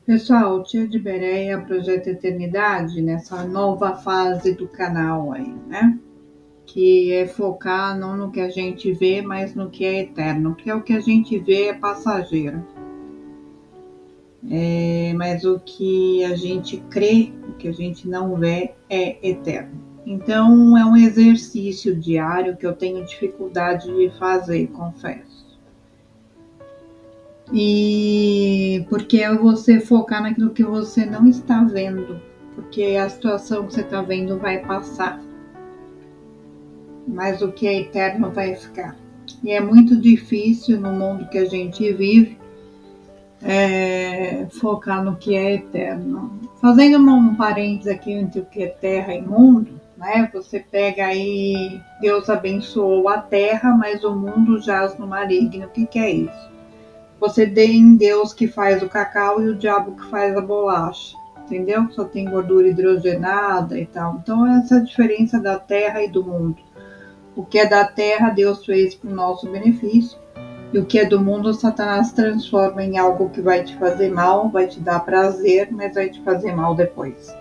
Pessoal, Tia de Bereia, Projeto Eternidade, nessa nova fase do canal aí, né? Que é focar não no que a gente vê, mas no que é eterno, porque o que a gente vê é passageiro. Mas o que a gente crê, o que a gente não vê é eterno. Então é um exercício diário que eu tenho dificuldade de fazer, confesso. E porque é você focar naquilo que você não está vendo, porque a situação que você está vendo vai passar, mas o que é eterno vai ficar. E é muito difícil no mundo que a gente vive focar no que é eterno. Fazendo um parênteses aqui entre o que é terra e mundo, né? Você pega aí, Deus abençoou a terra, mas o mundo jaz no maligno. O que é isso? Você tem Deus que faz o cacau e o diabo que faz a bolacha, entendeu? Só tem gordura hidrogenada e tal. Então essa é a diferença da terra e do mundo. O que é da terra, Deus fez para o nosso benefício. E o que é do mundo, Satanás transforma em algo que vai te fazer mal, vai te dar prazer, mas vai te fazer mal depois.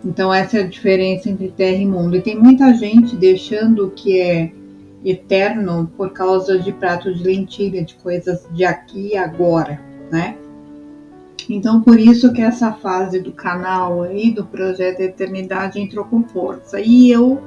Então essa é a diferença entre terra e mundo. E tem muita gente deixando o que é eterno por causa de prato de lentilha, de coisas de aqui e agora, né? Então por isso que essa fase do canal aí, do Projeto Eternidade, entrou com força. E eu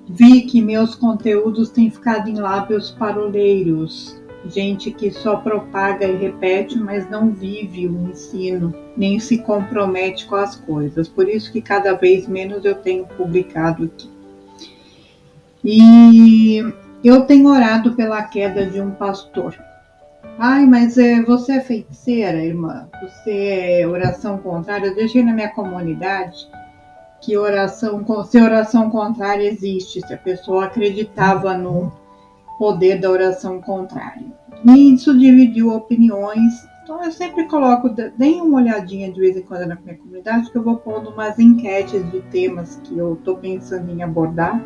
vi que meus conteúdos têm ficado em lábios paroleiros, gente que só propaga e repete, mas não vive o ensino, nem se compromete com as coisas. Por isso que cada vez menos eu tenho publicado aqui. E eu tenho orado pela queda de um pastor. Ai, mas você é feiticeira, irmã? Você é oração contrária? Eu deixei na minha comunidade que se oração contrária existe, se a pessoa acreditava no poder da oração contrária. E isso dividiu opiniões. Então eu sempre coloco, deem uma olhadinha de vez em quando na minha comunidade, que eu vou pondo umas enquetes de temas que eu estou pensando em abordar.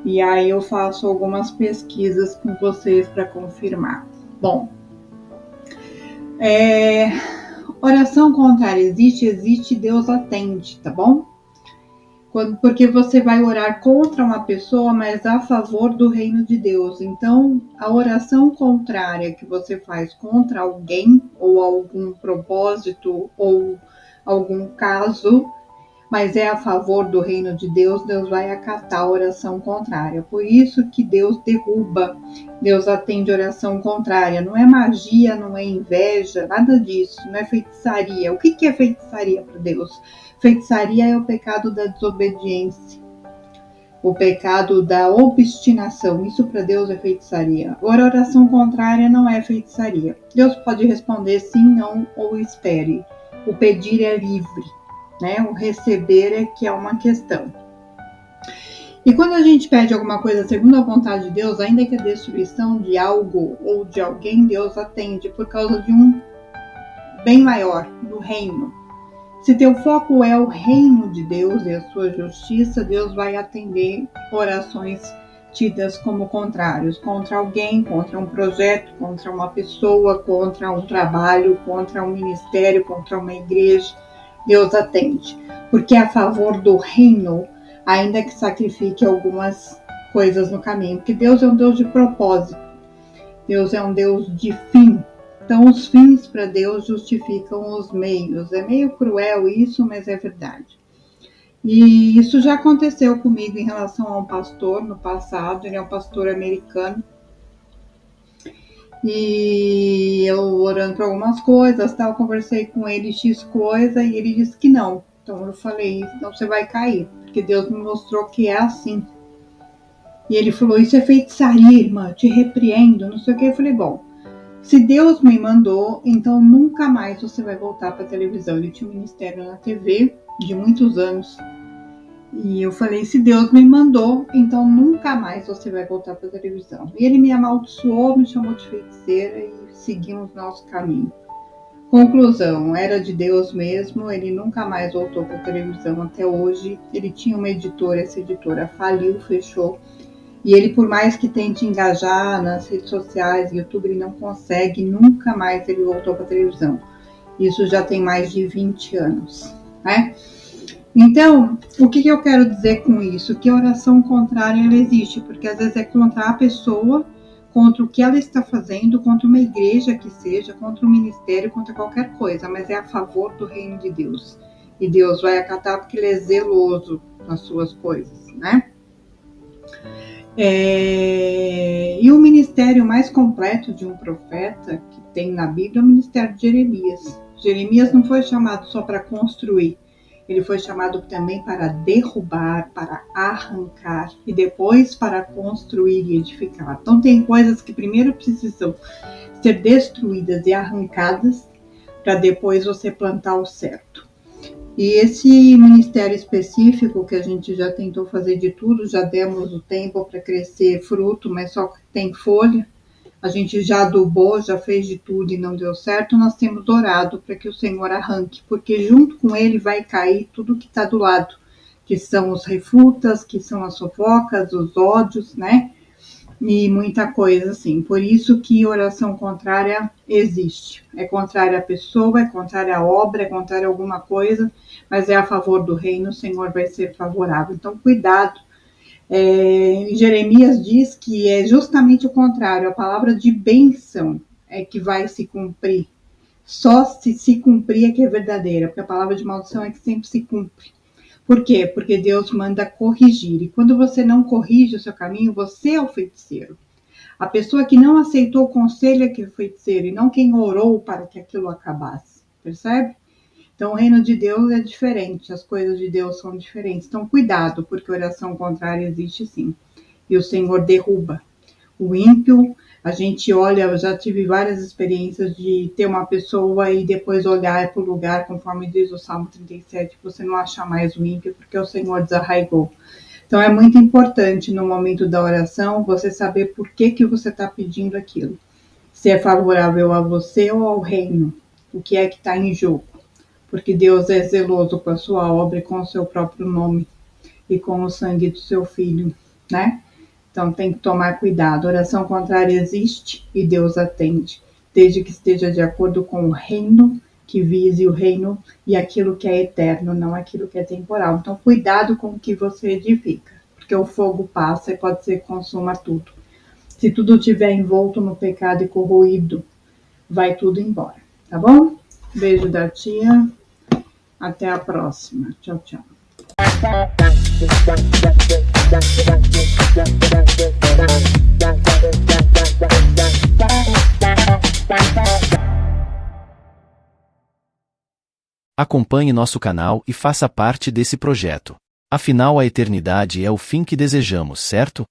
E aí eu faço algumas pesquisas com vocês para confirmar. Bom, oração contrária existe, Deus atende, tá bom? Porque você vai orar contra uma pessoa, mas a favor do reino de Deus. Então, a oração contrária que você faz contra alguém, ou algum propósito, ou algum caso, mas é a favor do reino de Deus, Deus vai acatar a oração contrária. Por isso que Deus derruba, Deus atende oração contrária. Não é magia, não é inveja, nada disso, não é feitiçaria. O que é feitiçaria para Deus? Feitiçaria é o pecado da desobediência, o pecado da obstinação. Isso para Deus é feitiçaria. Agora, oração contrária não é feitiçaria. Deus pode responder sim, não ou espere. O pedir é livre. Né? O receber é que é uma questão. E quando a gente pede alguma coisa segundo a vontade de Deus, ainda que a destruição de algo ou de alguém, Deus atende por causa de um bem maior, do reino. Se teu foco é o reino de Deus e a sua justiça, Deus vai atender orações tidas como contrários, contra alguém, contra um projeto, contra uma pessoa, contra um trabalho, contra um ministério, contra uma igreja. Deus atende, porque é a favor do reino, ainda que sacrifique algumas coisas no caminho, porque Deus é um Deus de propósito, Deus é um Deus de fim, então os fins para Deus justificam os meios. É meio cruel isso, mas é verdade. E isso já aconteceu comigo em relação a um pastor no passado. Ele é um pastor americano, e eu orando por algumas coisas, tal, conversei com ele X coisa e ele disse que não. Então eu falei, então você vai cair, porque Deus me mostrou que é assim. E ele falou, isso é feitiçaria, irmã, te repreendo, não sei o que. Eu falei, bom, se Deus me mandou, então nunca mais você vai voltar para a televisão. Ele tinha um ministério na TV de muitos anos. E eu falei, se Deus me mandou, então nunca mais você vai voltar para a televisão. E ele me amaldiçoou, me chamou de feiticeira e seguimos nosso caminho. Conclusão, era de Deus mesmo, ele nunca mais voltou para a televisão até hoje. Ele tinha uma editora, essa editora faliu, fechou. E ele, por mais que tente engajar nas redes sociais, YouTube, ele não consegue, nunca mais ele voltou para a televisão. Isso já tem mais de 20 anos, né? Então, o que eu quero dizer com isso? Que a oração contrária ela existe, porque às vezes é contra a pessoa, contra o que ela está fazendo, contra uma igreja que seja, contra um ministério, contra qualquer coisa, mas é a favor do reino de Deus. E Deus vai acatar porque Ele é zeloso nas suas coisas, né? E o ministério mais completo de um profeta que tem na Bíblia é o ministério de Jeremias. Jeremias não foi chamado só para construir, ele foi chamado também para derrubar, para arrancar e depois para construir e edificar. Então tem coisas que primeiro precisam ser destruídas e arrancadas para depois você plantar o certo. E esse ministério específico que a gente já tentou fazer de tudo, já demos o tempo para crescer fruto, mas só tem folha. A gente já adubou, já fez de tudo e não deu certo. Nós temos orado para que o Senhor arranque, porque junto com ele vai cair tudo que está do lado, que são os refutas, que são as fofocas, os ódios, né? E muita coisa assim. Por isso que oração contrária existe. É contrária à pessoa, é contrária à obra, é contrária a alguma coisa, mas é a favor do reino, o Senhor vai ser favorável. Então, cuidado. Jeremias diz que é justamente o contrário, a palavra de bênção é que vai se cumprir. Só se cumprir é que é verdadeira, porque a palavra de maldição é que sempre se cumpre. Por quê? Porque Deus manda corrigir. E quando você não corrige o seu caminho, você é o feiticeiro. A pessoa que não aceitou o conselho é que é o feiticeiro, e não quem orou para que aquilo acabasse. Percebe? Então, o reino de Deus é diferente, as coisas de Deus são diferentes. Então, cuidado, porque oração contrária existe sim. E o Senhor derruba. O ímpio, a gente olha, eu já tive várias experiências de ter uma pessoa e depois olhar para o lugar, conforme diz o Salmo 37, você não acha mais o ímpio, porque o Senhor desarraigou. Então, é muito importante no momento da oração você saber por que você está pedindo aquilo. Se é favorável a você ou ao reino, o que é que está em jogo. Porque Deus é zeloso com a sua obra e com o seu próprio nome e com o sangue do seu filho, né? Então tem que tomar cuidado. Oração contrária existe e Deus atende, desde que esteja de acordo com o reino, que vise o reino e aquilo que é eterno, não aquilo que é temporal. Então cuidado com o que você edifica, porque o fogo passa e pode ser que consuma tudo. Se tudo estiver envolto no pecado e corroído, vai tudo embora, tá bom? Beijo da tia. Até a próxima. Tchau, tchau. Acompanhe nosso canal e faça parte desse projeto. Afinal, a eternidade é o fim que desejamos, certo?